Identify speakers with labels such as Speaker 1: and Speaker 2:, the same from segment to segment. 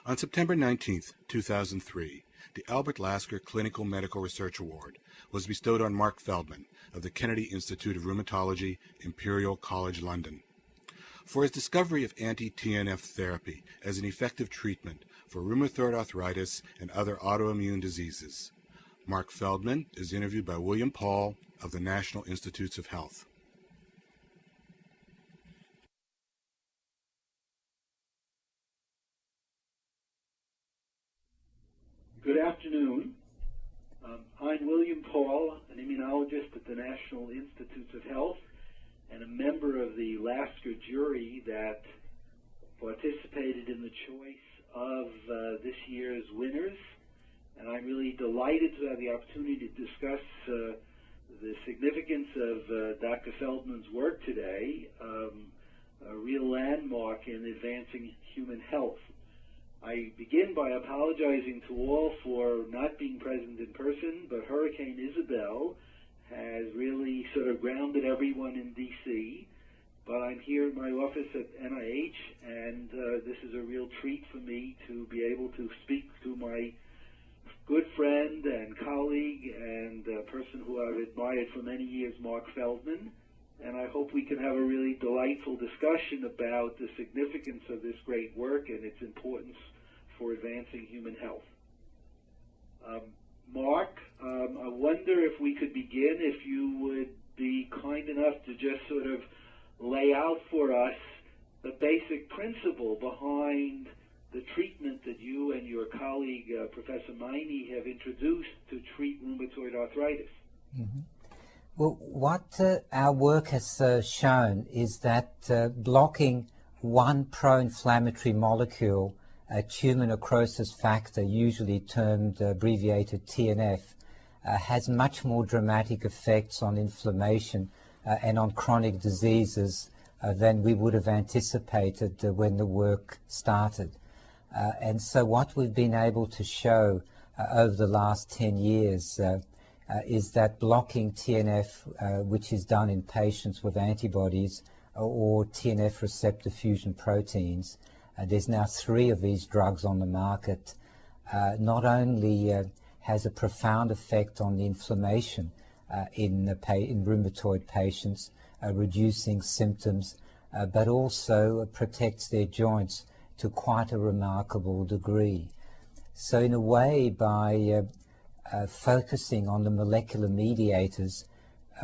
Speaker 1: On September 19, 2003, the Albert Lasker Clinical Medical Research Award was bestowed on Marc Feldmann of the Kennedy Institute of Rheumatology, Imperial College London, for his discovery of anti-TNF therapy as an effective treatment for rheumatoid arthritis and other autoimmune diseases. Marc Feldmann is interviewed by William Paul of the National Institutes of Health.
Speaker 2: Good afternoon. I'm William Paul, an immunologist at the National Institutes of Health and a member of the Lasker jury that participated in the choice of this year's winners. And I'm really delighted to have the opportunity to discuss the significance of Dr. Feldmann's work today, a real landmark in advancing human health. I begin by apologizing to all for not being present in person, but Hurricane Isabel has really sort of grounded everyone in D.C., but I'm here in my office at NIH, and this is a real treat for me to be able to speak to my good friend and colleague and person who I've admired for many years, Marc Feldmann, and I hope we can have a really delightful discussion about the significance of this great work and its importance for advancing human health. Marc, I wonder if we could begin, if you would be kind enough to just sort of lay out for us the basic principle behind the treatment that you and your colleague, Professor Miney, have introduced to treat rheumatoid arthritis.
Speaker 3: Mm-hmm. Well, what our work has shown is that blocking one pro-inflammatory molecule, a tumor necrosis factor, usually termed abbreviated TNF, has much more dramatic effects on inflammation and on chronic diseases than we would have anticipated when the work started. And so what we've been able to show over the last 10 years is that blocking TNF, which is done in patients with antibodies or TNF receptor fusion proteins, there's now 3 of these drugs on the market, not only has a profound effect on the inflammation in rheumatoid patients, reducing symptoms, but also protects their joints to quite a remarkable degree. So in a way, by focusing on the molecular mediators,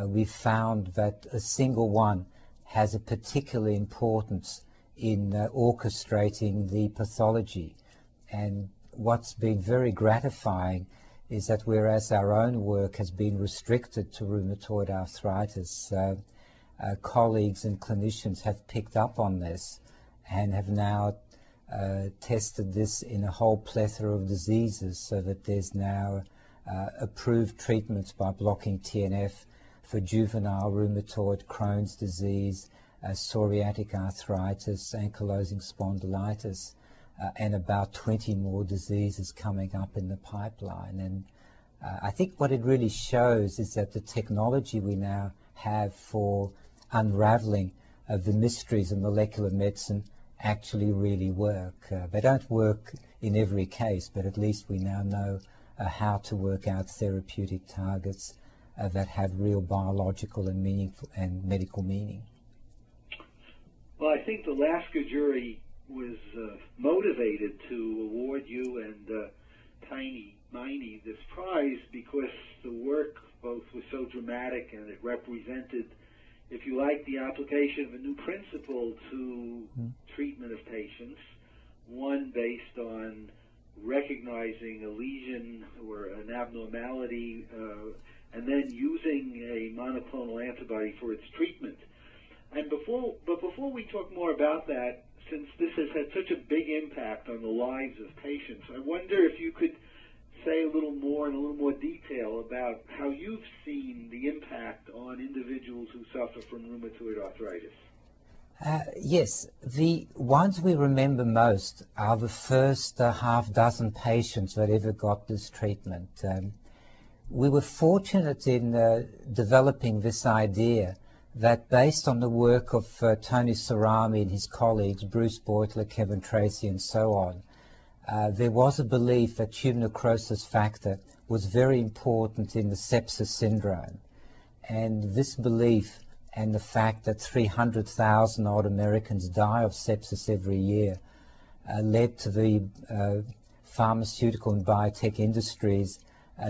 Speaker 3: we've found that a single one has a particular importance in orchestrating the pathology. And what's been very gratifying is that whereas our own work has been restricted to rheumatoid arthritis, colleagues and clinicians have picked up on this and have now tested this in a whole plethora of diseases, so that there's now approved treatments by blocking TNF for juvenile rheumatoid, Crohn's disease, psoriatic arthritis, ankylosing spondylitis, and about 20 more diseases coming up in the pipeline. And I think what it really shows is that the technology we now have for unraveling the mysteries of molecular medicine actually really work. They don't work in every case, but at least we now know how to work out therapeutic targets that have real biological and meaningful and medical meaning.
Speaker 2: Well, I think the Lasker jury was motivated to award you and Tiny Miney this prize because the work both was so dramatic and it represented, if you like, the application of a new principle to treatment of patients, one based on recognizing a lesion or an abnormality and then using a monoclonal antibody for its treatment. And before we talk more about that, since this has had such a big impact on the lives of patients, I wonder if you could say a little more in a little more detail about how you've seen the impact on individuals who suffer from rheumatoid arthritis.
Speaker 3: Yes, the ones we remember most are the first half dozen patients that ever got this treatment. We were fortunate in developing this idea that based on the work of Tony Sarami and his colleagues, Bruce Beutler, Kevin Tracy, and so on, there was a belief that tumor necrosis factor was very important in the sepsis syndrome. And this belief and the fact that 300,000 odd Americans die of sepsis every year led to the pharmaceutical and biotech industries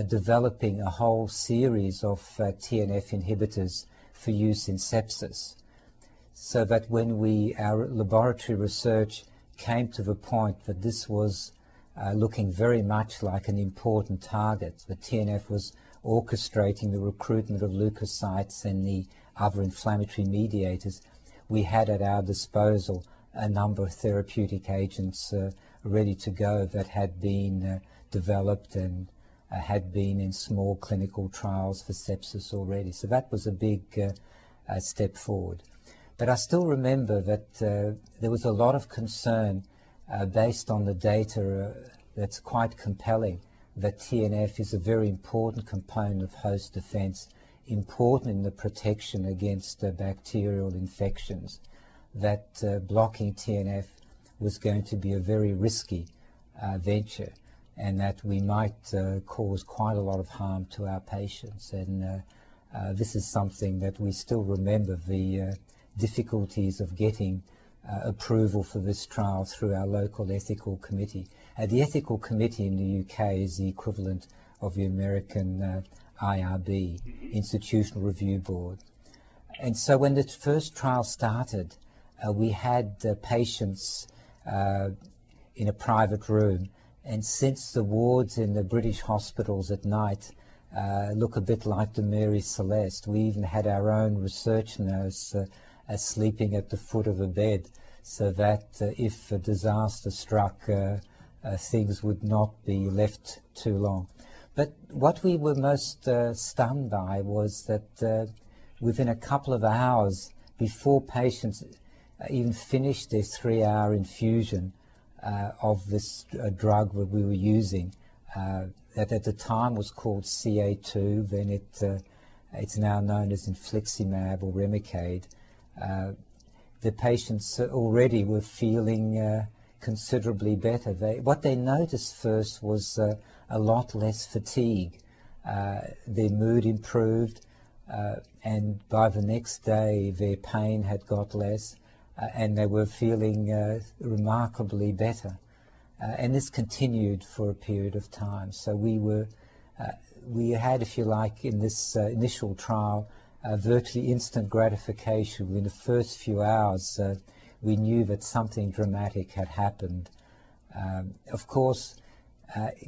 Speaker 3: developing a whole series of TNF inhibitors for use in sepsis. So that when our laboratory research came to the point that this was looking very much like an important target, the TNF was orchestrating the recruitment of leukocytes and the other inflammatory mediators, we had at our disposal a number of therapeutic agents ready to go that had been developed and had been in small clinical trials for sepsis already. So that was a big step forward. But I still remember that there was a lot of concern based on the data that's quite compelling that TNF is a very important component of host defense, important in the protection against bacterial infections, that blocking TNF was going to be a very risky venture, and that we might cause quite a lot of harm to our patients. And this is something that we still remember, the difficulties of getting approval for this trial through our local ethical committee. The ethical committee in the UK is the equivalent of the American IRB, Institutional Review Board. And so when the first trial started, we had patients in a private room, and since the wards in the British hospitals at night look a bit like the Mary Celeste, we even had our own research nurse sleeping at the foot of a bed, so that if a disaster struck, things would not be left too long. But what we were most stunned by was that within a couple of hours, before patients even finished their 3-hour infusion of this drug that we were using, that at the time was called CA2, then it's now known as infliximab or Remicade, the patients already were feeling considerably better. What they noticed first was a lot less fatigue. Their mood improved, and by the next day their pain had got less, and they were feeling remarkably better. And this continued for a period of time. So we had, if you like, in this initial trial, virtually instant gratification. Within the first few hours, we knew that something dramatic had happened. Of course,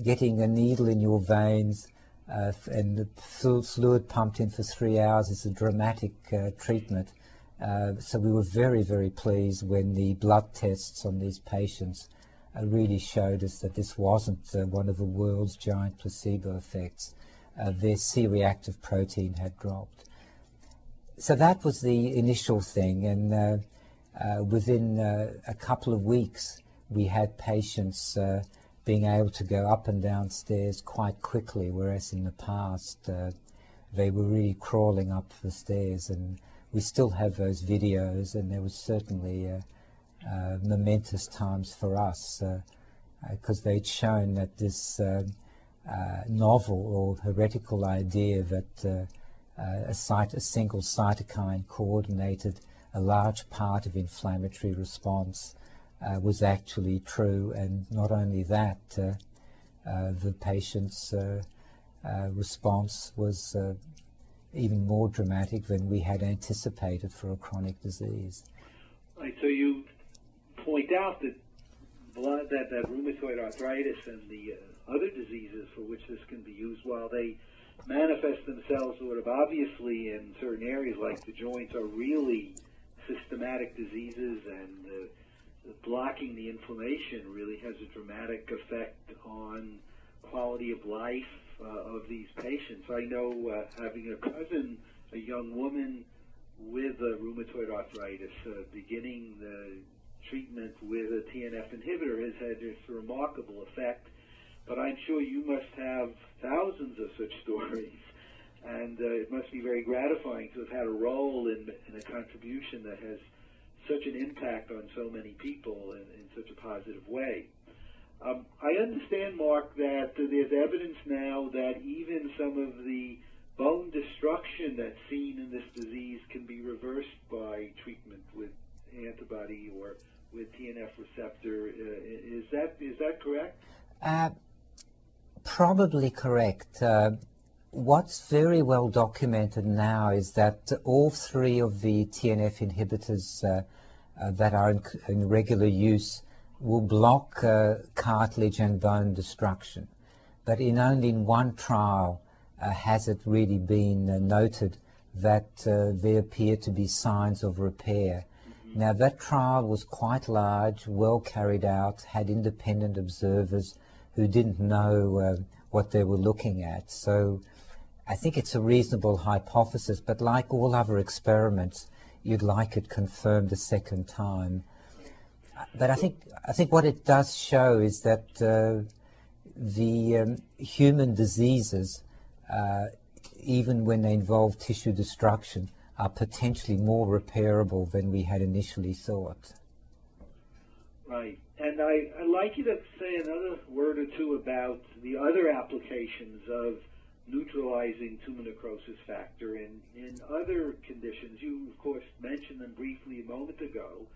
Speaker 3: getting a needle in your veins and the fluid pumped in for 3 hours is a dramatic treatment. So we were very, very pleased when the blood tests on these patients really showed us that this wasn't one of the world's giant placebo effects. Their C-reactive protein had dropped. So that was the initial thing, and within a couple of weeks we had patients being able to go up and down stairs quite quickly, whereas in the past they were really crawling up the stairs. And we still have those videos, and there was certainly momentous times for us because they'd shown that this novel or heretical idea that a single cytokine coordinated a large part of inflammatory response was actually true. And not only that, the patient's response was even more dramatic than we had anticipated for a chronic disease.
Speaker 2: Right, so you point out that that rheumatoid arthritis and the other diseases for which this can be used, while they manifest themselves sort of obviously in certain areas like the joints, are really systematic diseases, and blocking the inflammation really has a dramatic effect on quality of life of these patients. I know, having a cousin, a young woman with rheumatoid arthritis, beginning the treatment with a TNF inhibitor has had this remarkable effect. But I'm sure you must have thousands of such stories, and it must be very gratifying to have had a role in a contribution that has such an impact on so many people in such a positive way. I understand, Mark, that there's evidence now that even some of the bone destruction that's seen in this disease can be reversed by treatment with antibody or with TNF receptor. Is that correct?
Speaker 3: Probably correct. What's very well documented now is that all three of the TNF inhibitors that are in regular use will block cartilage and bone destruction. But only in one trial has it really been noted that there appear to be signs of repair. Now that trial was quite large, well carried out, had independent observers who didn't know what they were looking at. So I think it's a reasonable hypothesis, but like all other experiments, you'd like it confirmed a second time. But I think what it does show is that the human diseases, even when they involve tissue destruction, are potentially more repairable than we had initially thought.
Speaker 2: Right. And I'd like you to say another word or two about the other applications of neutralizing tumor necrosis factor in other conditions. You, of course, mentioned them briefly a moment ago,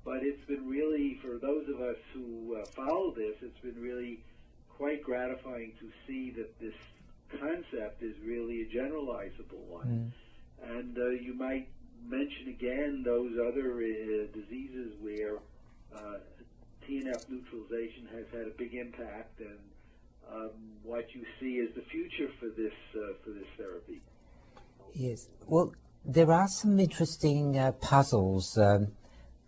Speaker 2: but it's been really, for those of us who follow this, it's been really quite gratifying to see that this concept is really a generalizable one. And you might mention again those other diseases where TNF neutralization has had a big impact, and what you see as the future for this therapy.
Speaker 3: Yes. Well, there are some interesting puzzles.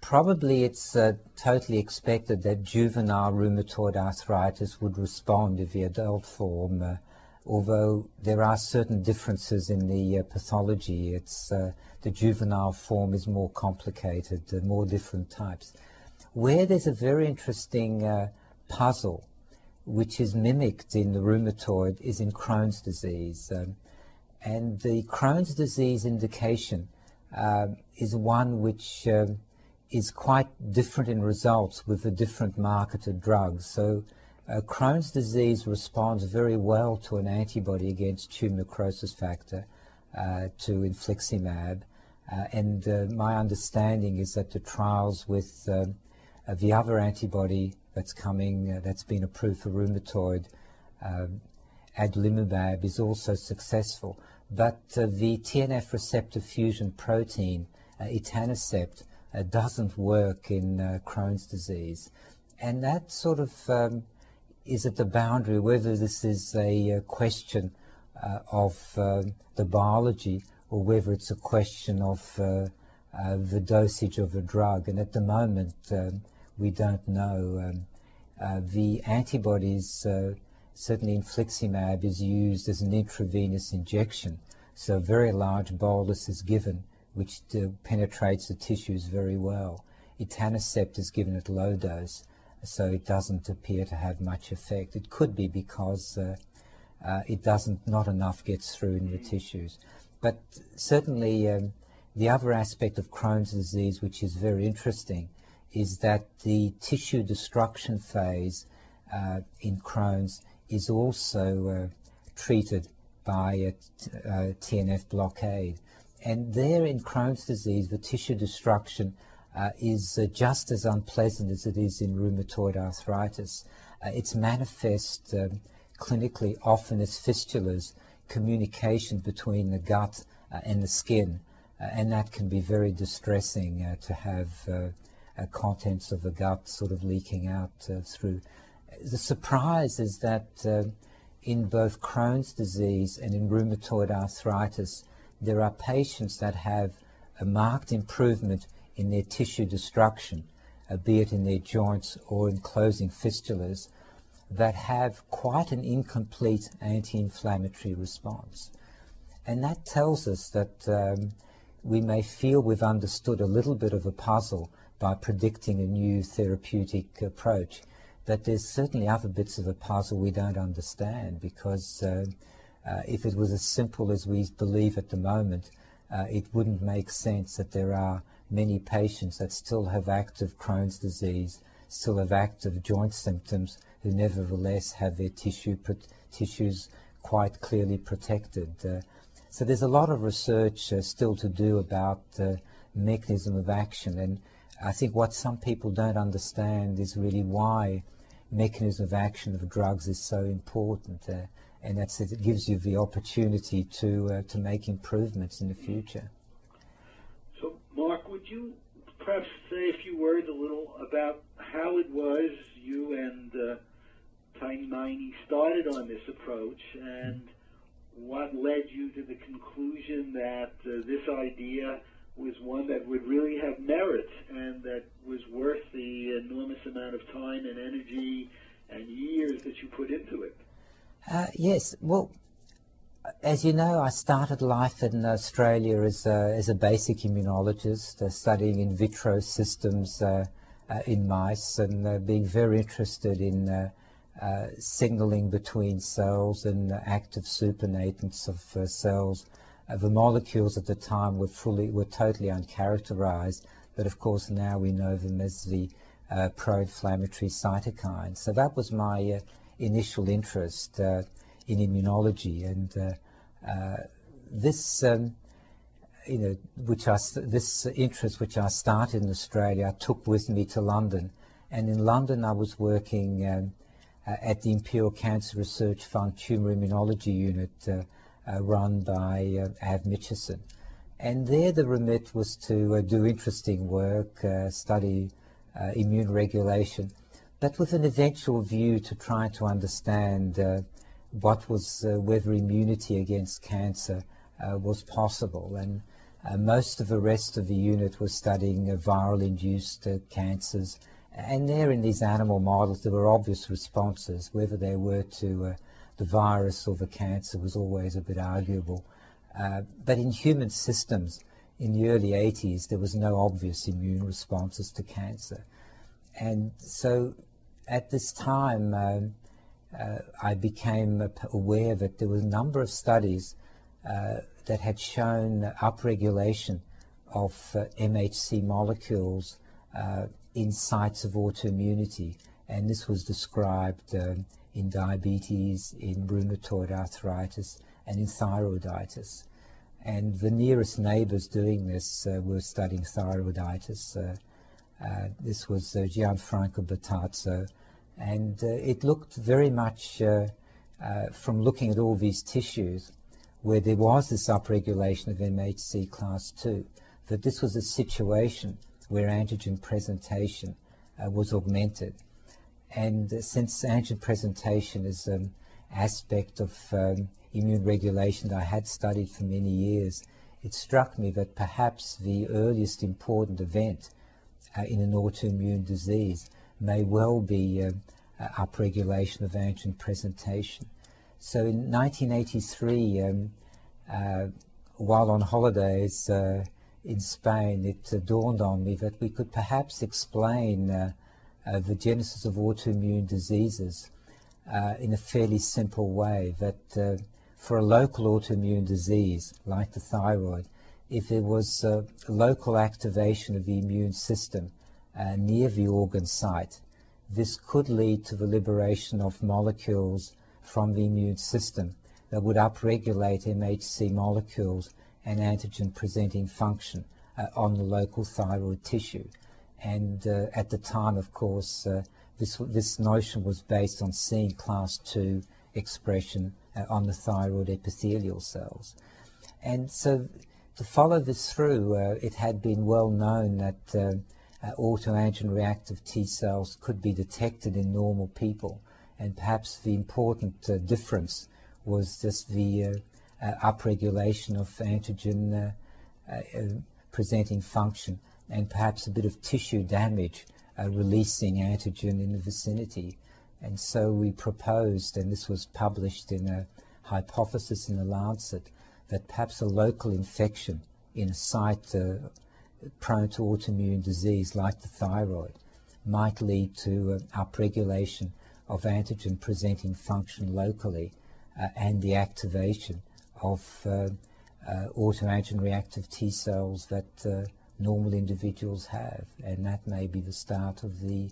Speaker 3: Probably it's totally expected that juvenile rheumatoid arthritis would respond to the adult form, although there are certain differences in the pathology. It's the juvenile form is more complicated, more different types. Where there's a very interesting puzzle, which is mimicked in the rheumatoid, is in Crohn's disease. And the Crohn's disease indication is one which is quite different in results with the different marketed drugs. So Crohn's disease responds very well to an antibody against tumor necrosis factor, to infliximab. And my understanding is that the trials with the other antibody that's coming, that's been approved for rheumatoid, adalimumab, is also successful. But the TNF receptor fusion protein, etanercept, doesn't work in Crohn's disease. And that sort of is at the boundary whether this is a question of the biology or whether it's a question of the dosage of a drug. And at the moment, we don't know. The antibodies, certainly infliximab, is used as an intravenous injection. So a very large bolus is given, which penetrates the tissues very well. Etanercept is given at low dose, so it doesn't appear to have much effect. It could be because not enough gets through in the tissues. But certainly the other aspect of Crohn's disease, which is very interesting, is that the tissue destruction phase in Crohn's is also treated by a TNF blockade. And there in Crohn's disease, the tissue destruction is just as unpleasant as it is in rheumatoid arthritis. It's manifest clinically often as fistulas, communication between the gut and the skin, and that can be very distressing to have contents of the gut sort of leaking out through. The surprise is that in both Crohn's disease and in rheumatoid arthritis, there are patients that have a marked improvement in their tissue destruction, be it in their joints or in closing fistulas, that have quite an incomplete anti-inflammatory response. And that tells us that we may feel we've understood a little bit of a puzzle by predicting a new therapeutic approach, but there's certainly other bits of a puzzle we don't understand, because if it was as simple as we believe at the moment, it wouldn't make sense that there are many patients that still have active Crohn's disease, still have active joint symptoms who nevertheless have their tissues quite clearly protected. So there's a lot of research still to do about mechanism of action, and I think what some people don't understand is really why mechanism of action of drugs is so important, and that's it gives you the opportunity to make improvements in the future.
Speaker 2: So, Mark, would you perhaps say a few words a little about how it was you and Tiny Miney started on this approach, and what led you to the conclusion that this idea was one that would really have merit and that was worth the enormous amount of time and energy and years that you put into it?
Speaker 3: Yes, well, as you know, I started life in Australia as a basic immunologist, studying in vitro systems in mice, and being very interested in signaling between cells and active supernatants of cells. The molecules at the time were totally uncharacterized, but of course now we know them as the pro-inflammatory cytokines. So that was my initial interest in immunology, and this interest which I started in Australia, I took with me to London, and in London I was working at the Imperial Cancer Research Fund Tumour Immunology Unit, run by Av Mitchison. And there the remit was to do interesting work, study immune regulation, but with an eventual view to try to understand whether immunity against cancer was possible. And most of the rest of the unit was studying viral-induced cancers. And there in these animal models there were obvious responses, whether they were to the virus or the cancer was always a bit arguable. But in human systems, in the early 80s, there was no obvious immune responses to cancer. And so at this time, I became aware that there were a number of studies that had shown upregulation of MHC molecules in sites of autoimmunity. And this was described in diabetes, in rheumatoid arthritis, and in thyroiditis. And the nearest neighbors doing this were studying thyroiditis. This was Gianfranco Battazzo, and it looked very much, from looking at all these tissues, where there was this upregulation of MHC class II, that this was a situation where antigen presentation was augmented. And since antigen presentation is an aspect of immune regulation that I had studied for many years, it struck me that perhaps the earliest important event in an autoimmune disease may well be upregulation of antigen presentation. So in 1983, while on holidays in Spain, it dawned on me that we could perhaps explain the genesis of autoimmune diseases in a fairly simple way, that for a local autoimmune disease like the thyroid, if there was a local activation of the immune system near the organ site, this could lead to the liberation of molecules from the immune system that would upregulate MHC molecules and antigen-presenting function on the local thyroid tissue. And at the time, of course, this notion was based on seeing class II expression on the thyroid epithelial cells. And so to follow this through, it had been well known that autoantigen reactive T cells could be detected in normal people, and perhaps the important difference was just the upregulation of antigen presenting function, and perhaps a bit of tissue damage releasing antigen in the vicinity. And so we proposed, and this was published in a hypothesis in the Lancet, that perhaps a local infection in a site prone to autoimmune disease like the thyroid might lead to upregulation of antigen presenting function locally and the activation of autoantigen reactive T cells that normal individuals have. And that may be the start of the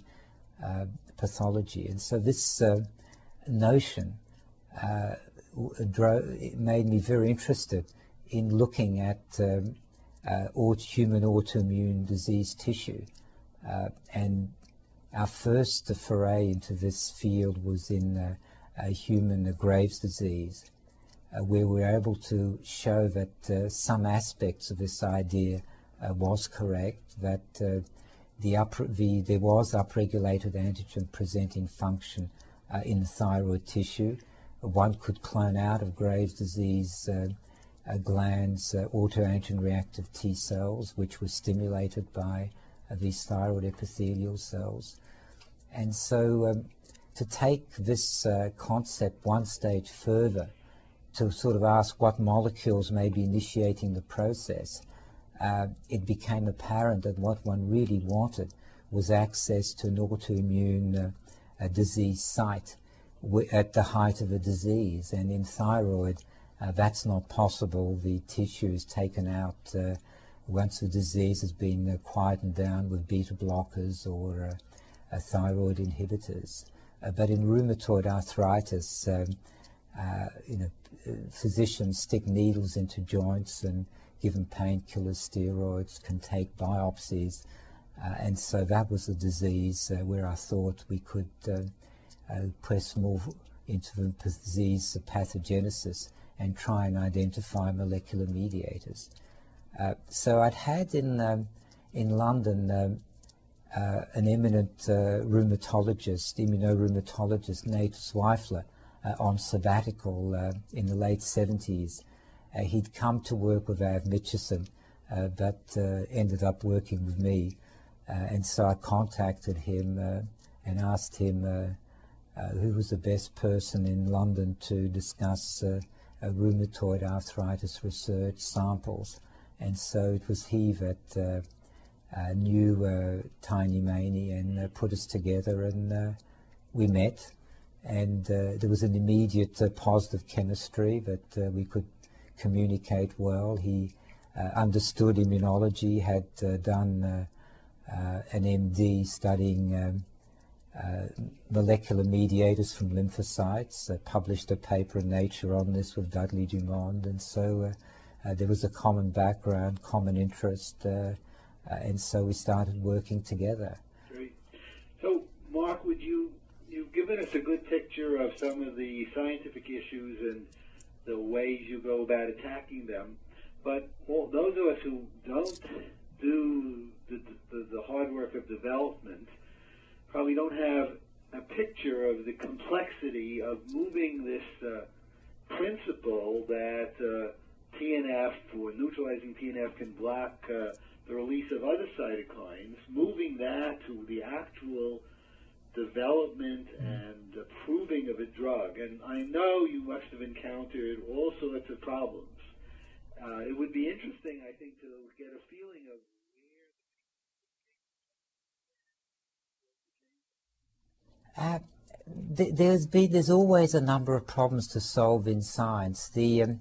Speaker 3: pathology. And so this notion made me very interested in looking at human autoimmune disease tissue. And our first foray into this field was in human Graves' disease, where we were able to show that some aspects of this idea was correct, that there was upregulated antigen-presenting function in the thyroid tissue. One could clone out of Graves' disease glands autoantigen-reactive T cells, which were stimulated by these thyroid epithelial cells. And so to take this concept one stage further, to sort of ask what molecules may be initiating the process, it became apparent that what one really wanted was access to an autoimmune disease site at the height of a disease. And in thyroid, that's not possible. The tissue is taken out once the disease has been quietened down with beta blockers or thyroid inhibitors. But in rheumatoid arthritis, physicians stick needles into joints and give them painkillers, steroids, can take biopsies. And so that was a disease where I thought we could press more into the disease pathogenesis and try and identify molecular mediators. So I'd had in London an eminent rheumatologist, immunorheumatologist, Nate Zweifler, on sabbatical in the late 70s. He'd come to work with Av Mitchison, but ended up working with me. And so I contacted him and asked him who was the best person in London to discuss rheumatoid arthritis research samples. And so it was he that knew Tiny Maney and put us together, and we met. And there was an immediate positive chemistry that we could communicate well. He understood immunology, had done an MD studying molecular mediators from lymphocytes, published a paper in Nature on this with Dudley Dumond, and so there was a common background, common interest, and so we started working together.
Speaker 2: Great. So, Mark, you've given us a good picture of some of the scientific issues and the ways you go about attacking them, but those of us who don't do the hard work of development probably don't have a picture of the complexity of moving this principle that TNF, or neutralizing TNF, can block the release of other cytokines, moving that to the actual development and approving of a drug. And I know you must have encountered all sorts of problems. It would be interesting, I think, to get a feeling of
Speaker 3: there's always a number of problems to solve in science. The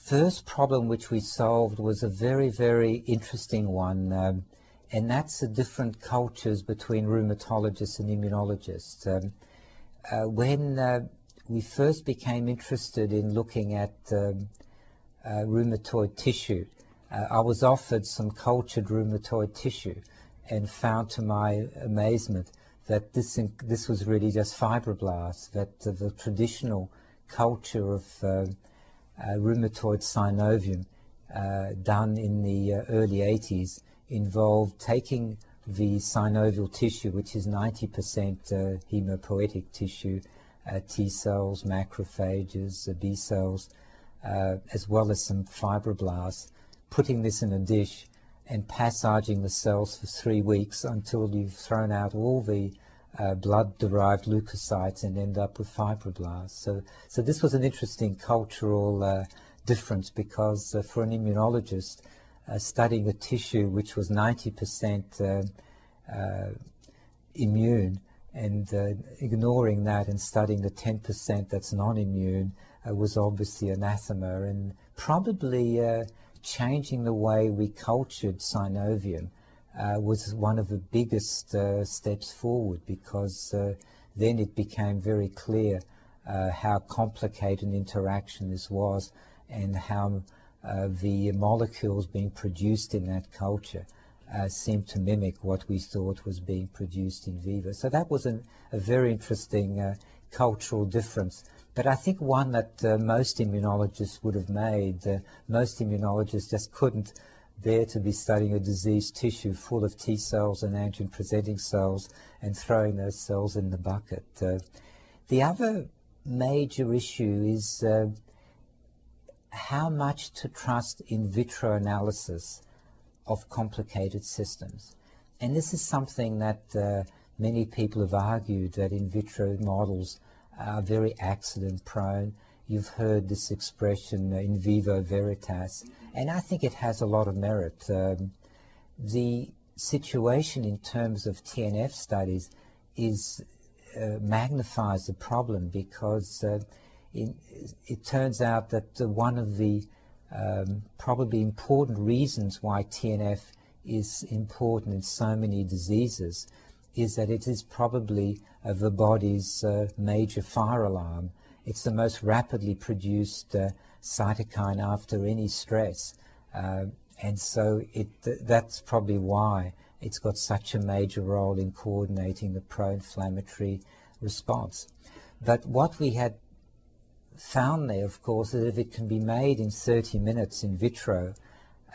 Speaker 3: first problem which we solved was a very, very interesting one, and that's the different cultures between rheumatologists and immunologists. When we first became interested in looking at rheumatoid tissue, I was offered some cultured rheumatoid tissue and found to my amazement that this was really just fibroblasts, that the traditional culture of rheumatoid synovium done in the early 80s involved taking the synovial tissue, which is 90% hemopoietic tissue, T cells, macrophages, B cells, as well as some fibroblasts, putting this in a dish and passaging the cells for 3 weeks until you've thrown out all the blood-derived leukocytes and end up with fibroblasts. So this was an interesting cultural difference, because for an immunologist, studying a tissue which was 90% immune and ignoring that and studying the 10% that's non-immune was obviously anathema, and probably changing the way we cultured synovium was one of the biggest steps forward, because then it became very clear how complicated an interaction this was, and how the molecules being produced in that culture seemed to mimic what we thought was being produced in vivo. So that was a very interesting cultural difference. But I think one that most immunologists would have made. Most immunologists just couldn't bear to be studying a diseased tissue full of T cells and antigen-presenting cells and throwing those cells in the bucket. The other major issue is how much to trust in vitro analysis of complicated systems. And this is something that many people have argued, that in vitro models are very accident prone. You've heard this expression, in vivo veritas, and I think it has a lot of merit. The situation in terms of TNF studies is magnifies the problem, because it turns out that one of the probably important reasons why TNF is important in so many diseases is that it is probably the body's major fire alarm. It's the most rapidly produced cytokine after any stress. And so that's probably why it's got such a major role in coordinating the pro-inflammatory response. But what we had found there, of course, is if it can be made in 30 minutes in vitro,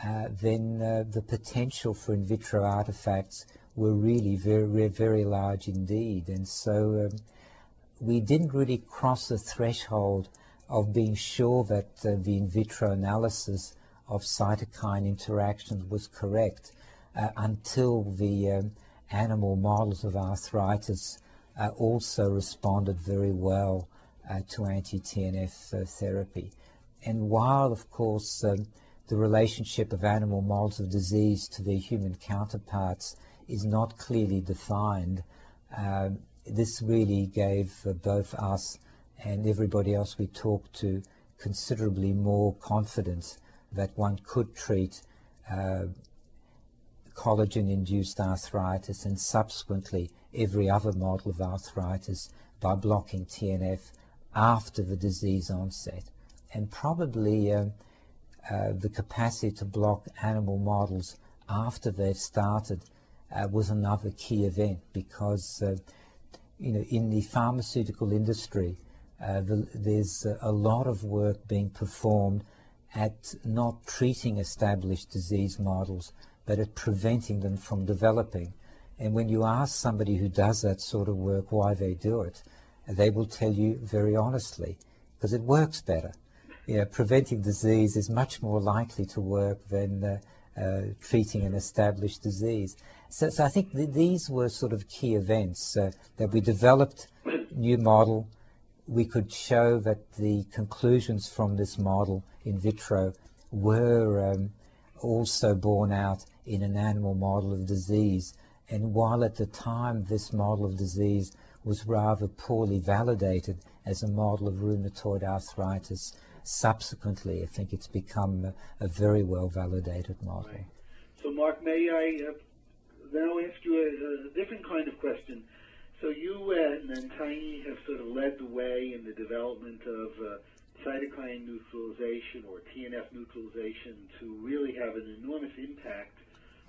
Speaker 3: then the potential for in vitro artifacts were really very, very large indeed. And so we didn't really cross the threshold of being sure that the in vitro analysis of cytokine interactions was correct until the animal models of arthritis also responded very well to anti-TNF therapy. And while, of course, the relationship of animal models of disease to their human counterparts is not clearly defined, this really gave both us and everybody else we talked to considerably more confidence that one could treat collagen-induced arthritis and subsequently every other model of arthritis by blocking TNF after the disease onset. And probably the capacity to block animal models after they've started was another key event, because in the pharmaceutical industry there's a lot of work being performed at not treating established disease models, but at preventing them from developing. And when you ask somebody who does that sort of work why they do it, they will tell you very honestly, because it works better. Preventing disease is much more likely to work than treating an established disease. So I think these were sort of key events, that we developed new model. We could show that the conclusions from this model in vitro were also borne out in an animal model of disease. And while at the time this model of disease was rather poorly validated as a model of rheumatoid arthritis, subsequently I think it's become a very well validated model.
Speaker 2: Right. So Mark, may I now ask you a different kind of question? So you and Tiny have sort of led the way in the development of cytokine neutralization or TNF neutralization to really have an enormous impact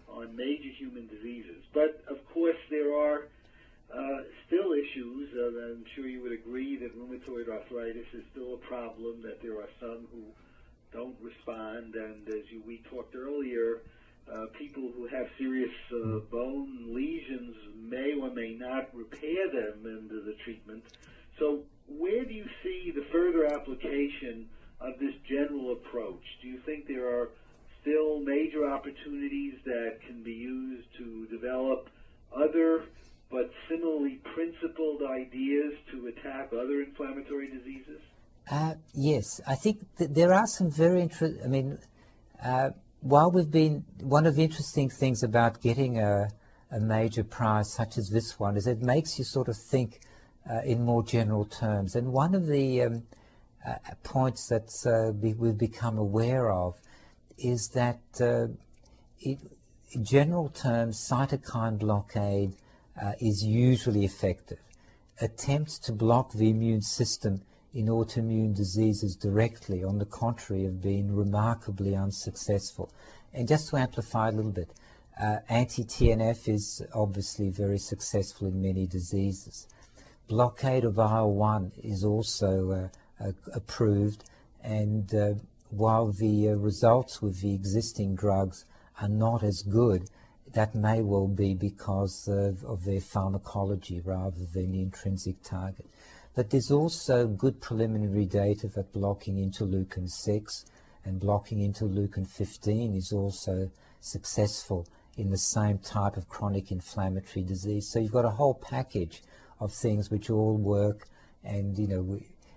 Speaker 2: on major human diseases. But of course there are still issues. I'm sure you would agree that rheumatoid arthritis is still a problem, that there are some who don't respond, and as we talked earlier, people who have serious bone lesions may or may not repair them under the treatment. So where do you see the further application of this general approach? Do you think there are still major opportunities that can be used to develop other but similarly principled ideas to attack other inflammatory diseases?
Speaker 3: Yes, I think that there are some very interesting, while we've been, one of the interesting things about getting a major prize such as this one is it makes you sort of think in more general terms. And one of the points that we've become aware of is that in general terms, cytokine blockade is usually effective. Attempts to block the immune system in autoimmune diseases directly, on the contrary, have been remarkably unsuccessful. And just to amplify a little bit, anti-TNF is obviously very successful in many diseases. Blockade of IL-1 is also approved, and while the results with the existing drugs are not as good, that may well be because of their pharmacology rather than the intrinsic target. But there's also good preliminary data that blocking interleukin-6 and blocking interleukin-15 is also successful in the same type of chronic inflammatory disease. So you've got a whole package of things which all work, and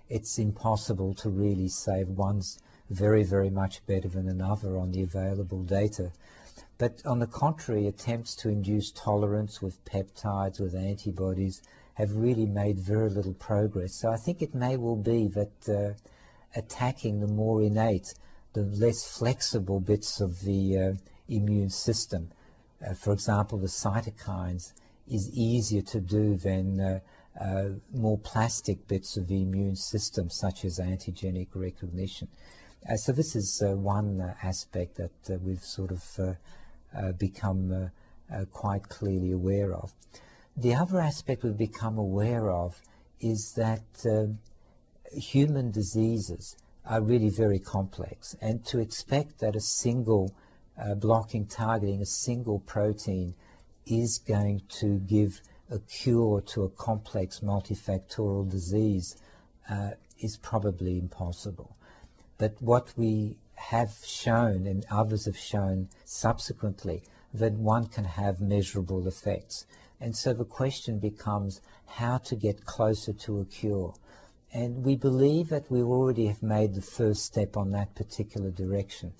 Speaker 3: it's impossible to really say one's very, very much better than another on the available data. But on the contrary, attempts to induce tolerance with peptides, with antibodies, have really made very little progress. So I think it may well be that attacking the more innate, the less flexible bits of the immune system, for example, the cytokines, is easier to do than more plastic bits of the immune system, such as antigenic recognition. So this is one aspect that we've sort of become quite clearly aware of. The other aspect we've become aware of is that human diseases are really very complex, and to expect that a single targeting a single protein is going to give a cure to a complex multifactorial disease is probably impossible. But what we have shown, and others have shown subsequently, that one can have measurable effects. And so the question becomes how to get closer to a cure. And we believe that we already have made the first step on that particular direction.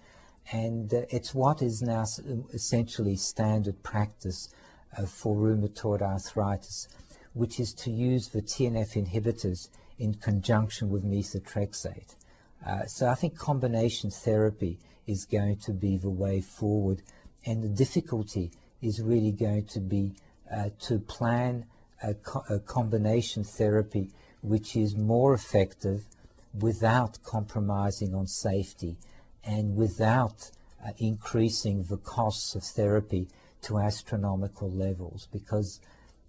Speaker 3: And it's what is now essentially standard practice for rheumatoid arthritis, which is to use the TNF inhibitors in conjunction with methotrexate. So I think combination therapy is going to be the way forward, and the difficulty is really going to be to plan a combination therapy which is more effective without compromising on safety and without increasing the costs of therapy to astronomical levels, because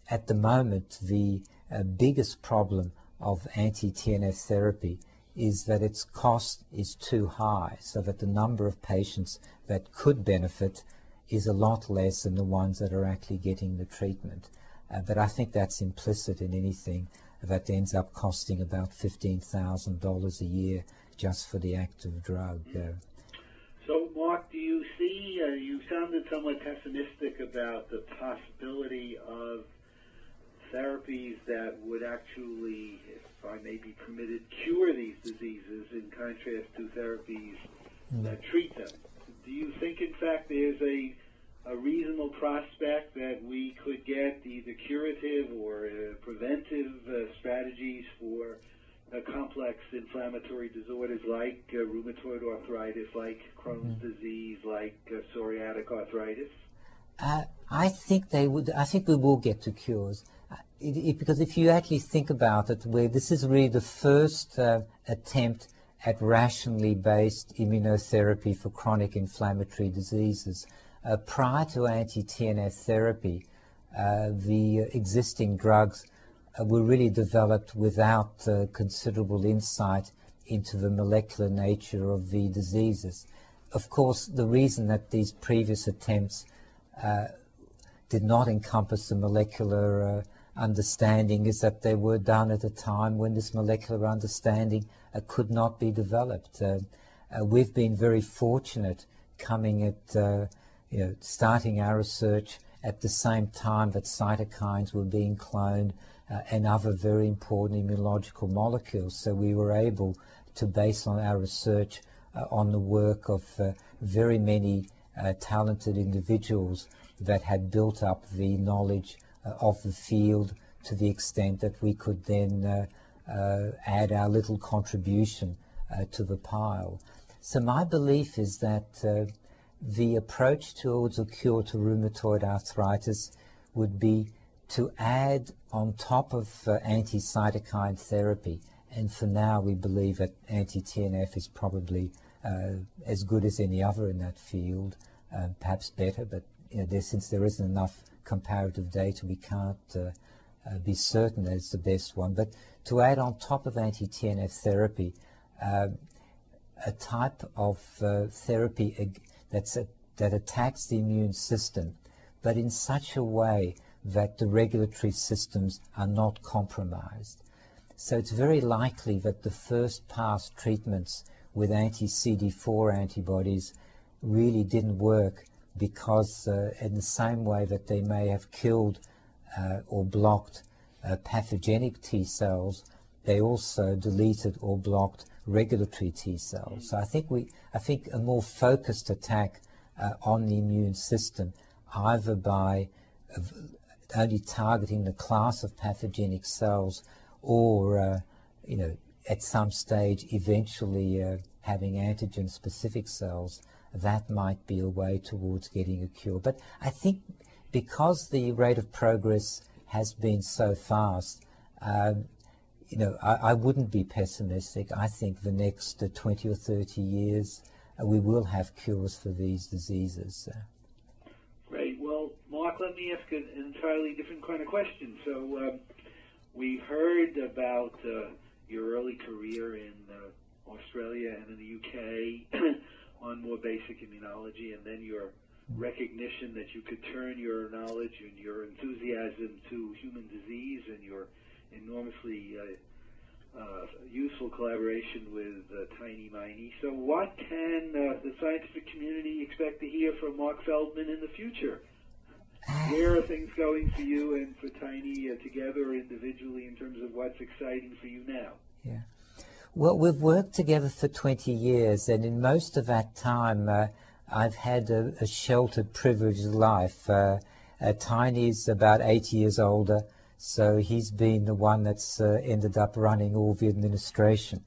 Speaker 3: at the moment the biggest problem of anti-TNF therapy is that its cost is too high, so that the number of patients that could benefit is a lot less than the ones that are actually getting the treatment. But I think that's implicit in anything that ends up costing about $15,000 a year just for the active drug.
Speaker 2: So, Mark, do you see, you sounded somewhat pessimistic about the possibility of therapies that would actually, if I may be permitted, cure these diseases in contrast to therapies that treat them. Do you think, in fact, there's a reasonable prospect that we could get either curative or preventive strategies for complex inflammatory disorders like rheumatoid arthritis, like Crohn's disease, like psoriatic arthritis?
Speaker 3: I think they would. I think we will get to cures. Because if you actually think about it, where this is really the first attempt at rationally based immunotherapy for chronic inflammatory diseases. Prior to anti-TNF therapy, the existing drugs were really developed without considerable insight into the molecular nature of the diseases. Of course, the reason that these previous attempts did not encompass the molecular understanding is that they were done at a time when this molecular understanding could not be developed. We've been very fortunate coming at, starting our research at the same time that cytokines were being cloned and other very important immunological molecules. So we were able to base on our research on the work of very many talented individuals that had built up the knowledge of the field to the extent that we could then add our little contribution to the pile. So my belief is that the approach towards a cure to rheumatoid arthritis would be to add on top of anti-cytokine therapy, and for now we believe that anti-TNF is probably as good as any other in that field, perhaps better, but since there isn't enough comparative data, we can't be certain that it's the best one. But to add on top of anti-TNF therapy, a type of therapy that attacks the immune system, but in such a way that the regulatory systems are not compromised. So it's very likely that the first pass treatments with anti-CD4 antibodies really didn't work because in the same way that they may have killed or blocked pathogenic T cells, they also deleted or blocked regulatory T cells. So I think a more focused attack on the immune system, either by only targeting the class of pathogenic cells, or at some stage eventually having antigen-specific cells, that might be a way towards getting a cure. But I think because the rate of progress has been so fast, I wouldn't be pessimistic. I think the next 20 or 30 years we will have cures for these diseases.
Speaker 2: Great. Well, Mark, let me ask an entirely different kind of question. So we heard about your early career in Australia and in the UK on more basic immunology, and then your recognition that you could turn your knowledge and your enthusiasm to human disease, and your enormously useful collaboration with Tiny Miney. So what can the scientific community expect to hear from Marc Feldmann in the future? Where are things going for you and for Tiny together individually in terms of what's exciting for you now?
Speaker 3: Yeah. Well, we've worked together for 20 years, and in most of that time I've had a sheltered, privileged life. Tiny's about 8 years older, so he's been the one that's ended up running all the administration.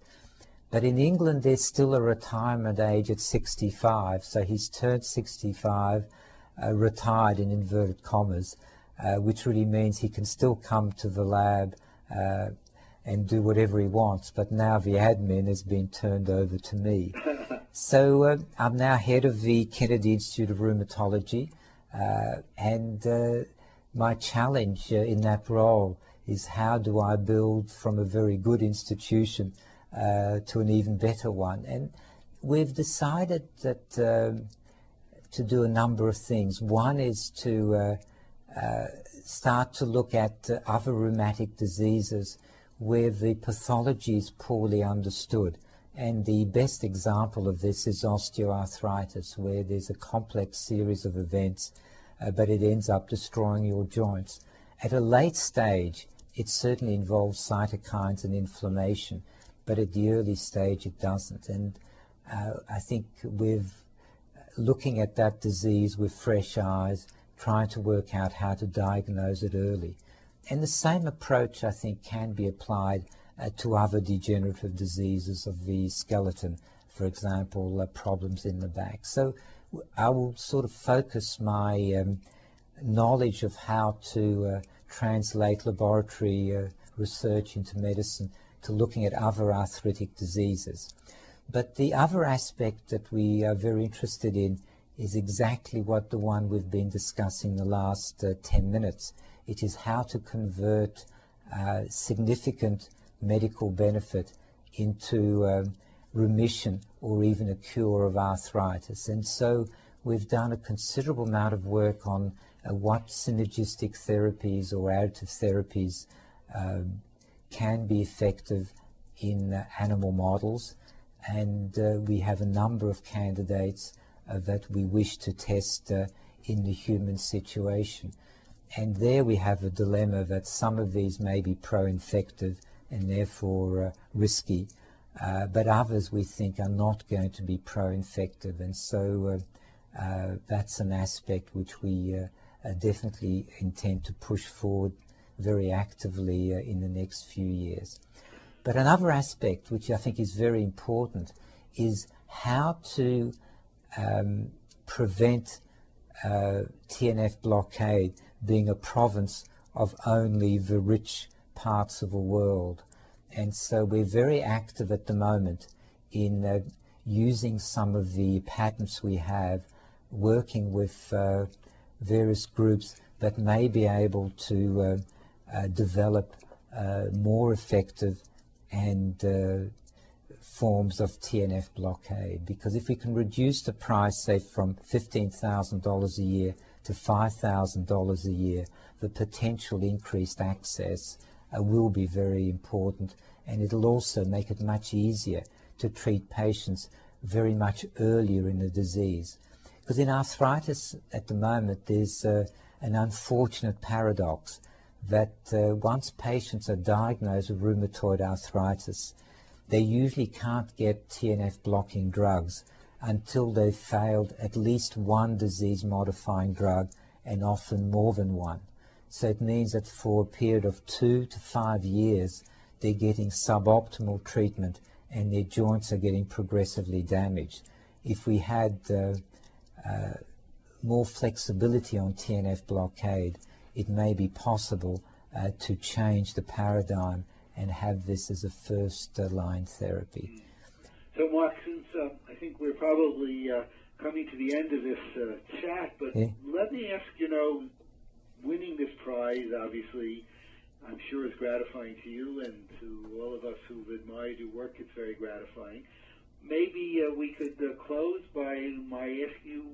Speaker 3: But in England, there's still a retirement age at 65, so he's turned 65, retired in inverted commas, which really means he can still come to the lab and do whatever he wants, but now the admin has been turned over to me. So I'm now head of the Kennedy Institute of Rheumatology, and my challenge in that role is how do I build from a very good institution to an even better one. And we've decided that to do a number of things. One is to start to look at other rheumatic diseases where the pathology is poorly understood. And the best example of this is osteoarthritis, where there's a complex series of events, but it ends up destroying your joints. At a late stage, it certainly involves cytokines and inflammation, but at the early stage it doesn't. And I think with looking at that disease with fresh eyes, trying to work out how to diagnose it early. And the same approach, I think, can be applied to other degenerative diseases of the skeleton, for example, problems in the back. So I will sort of focus my knowledge of how to translate laboratory research into medicine to looking at other arthritic diseases. But the other aspect that we are very interested in is exactly what the one we've been discussing the last 10 minutes. It is how to convert significant medical benefit into remission or even a cure of arthritis. And so we've done a considerable amount of work on what synergistic therapies or additive therapies can be effective in animal models. And we have a number of candidates that we wish to test in the human situation. And there we have a dilemma that some of these may be pro-infective and therefore risky, but others we think are not going to be pro-infective. And so that's an aspect which we definitely intend to push forward very actively in the next few years. But another aspect which I think is very important is how to prevent TNF blockade being a province of only the rich parts of the world. And so we're very active at the moment in using some of the patents we have, working with various groups that may be able to develop more effective and forms of TNF blockade. Because if we can reduce the price, say, from $15,000 a year to $5,000 a year, the potential increased access will be very important, and it'll also make it much easier to treat patients very much earlier in the disease. Because in arthritis at the moment, there's an unfortunate paradox that once patients are diagnosed with rheumatoid arthritis, they usually can't get TNF blocking drugs until they've failed at least one disease-modifying drug, and often more than one. So it means that for a period of 2 to 5 years, they're getting suboptimal treatment and their joints are getting progressively damaged. If we had more flexibility on TNF blockade, it may be possible to change the paradigm and have this as a first-line therapy.
Speaker 2: So, Mark, since I think we're probably coming to the end of this chat, but let me ask, winning this prize, obviously, I'm sure is gratifying to you and to all of us who've admired your work. It's very gratifying. Maybe we could close by my asking you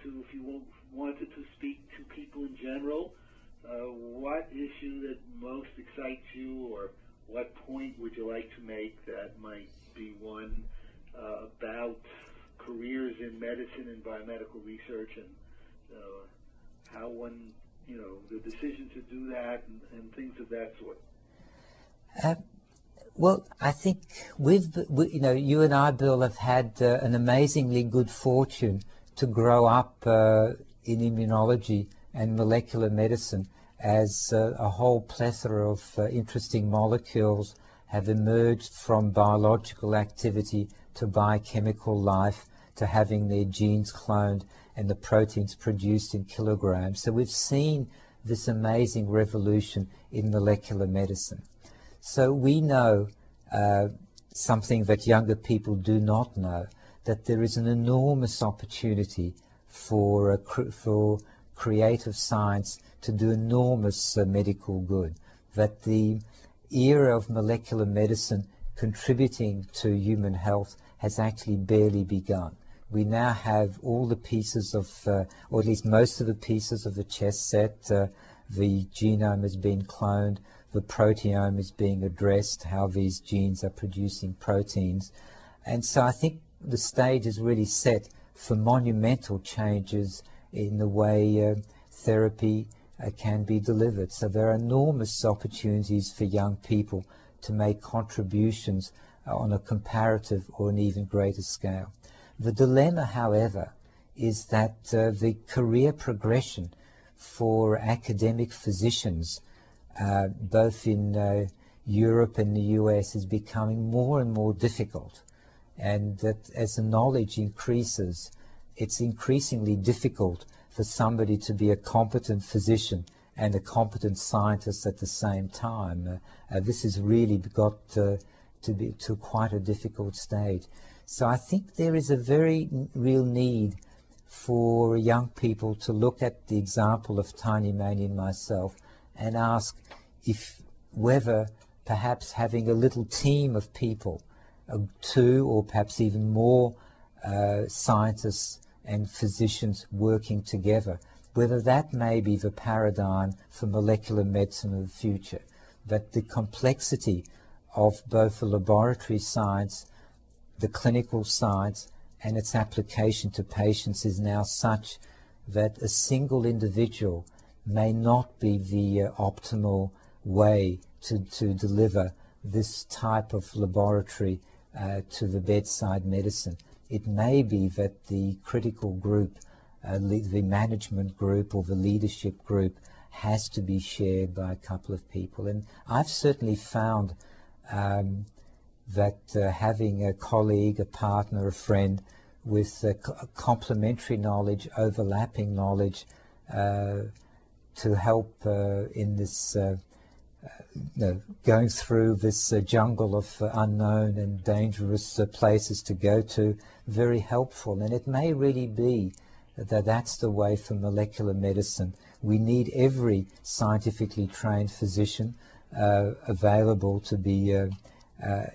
Speaker 2: to, if you wanted to speak to people in general, what issue that most excites you, or what point would you like to make that might be one about careers in medicine and biomedical research, and how one, the decision to do that and things of that sort?
Speaker 3: Well, I think you and I, Bill, have had an amazingly good fortune to grow up in immunology and molecular medicine, as a whole plethora of interesting molecules have emerged from biological activity to biochemical life to having their genes cloned and the proteins produced in kilograms. So we've seen this amazing revolution in molecular medicine. So we know something that younger people do not know, that there is an enormous opportunity for creative science to do enormous medical good, that the era of molecular medicine contributing to human health has actually barely begun. We now have all the pieces of, or at least most of the pieces of the chess set. The genome has been cloned, the proteome is being addressed, how these genes are producing proteins. And so I think the stage is really set for monumental changes in the way therapy can be delivered. So there are enormous opportunities for young people to make contributions on a comparative or an even greater scale. The dilemma, however, is that the career progression for academic physicians, both in Europe and the US, is becoming more and more difficult. And that as the knowledge increases, it's increasingly difficult for somebody to be a competent physician and a competent scientist at the same time. This has really got to be to quite a difficult stage. So I think there is a very real need for young people to look at the example of Tiny Mani and myself and ask whether perhaps having a little team of people, 2 or perhaps even more scientists and physicians working together, whether that may be the paradigm for molecular medicine of the future, that the complexity of both the laboratory science, the clinical science, and its application to patients is now such that a single individual may not be the optimal way to deliver this type of laboratory to the bedside medicine. It may be that the critical group, the management group or the leadership group, has to be shared by a couple of people. And I've certainly found that having a colleague, a partner, a friend with complementary knowledge, overlapping knowledge, to help in this going through this jungle of unknown and dangerous places to go to. Very helpful, and it may really be that that's the way for molecular medicine. We need every scientifically trained physician available to be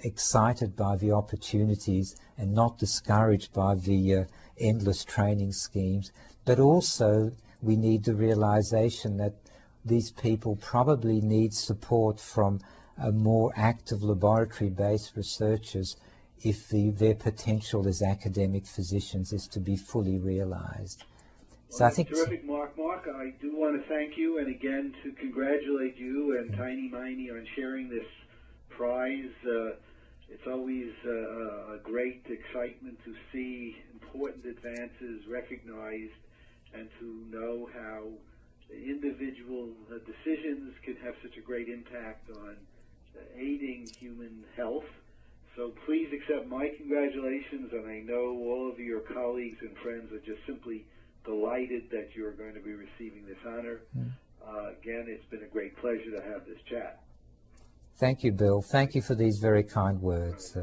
Speaker 3: excited by the opportunities and not discouraged by the endless training schemes. But also we need the realization that these people probably need support from more active laboratory-based researchers if their potential as academic physicians is to be fully realized.
Speaker 2: Well,
Speaker 3: so I think
Speaker 2: terrific, Mark. Mark, I do want to thank you, and again to congratulate you and Tiny Miney on sharing this prize. It's always a great excitement to see important advances recognized and to know how individual decisions can have such a great impact on aiding human health. So please accept my congratulations, and I know all of your colleagues and friends are just simply delighted that you're going to be receiving this honor. Again, it's been a great pleasure to have this chat.
Speaker 3: Thank you, Bill. Thank you for these very kind words.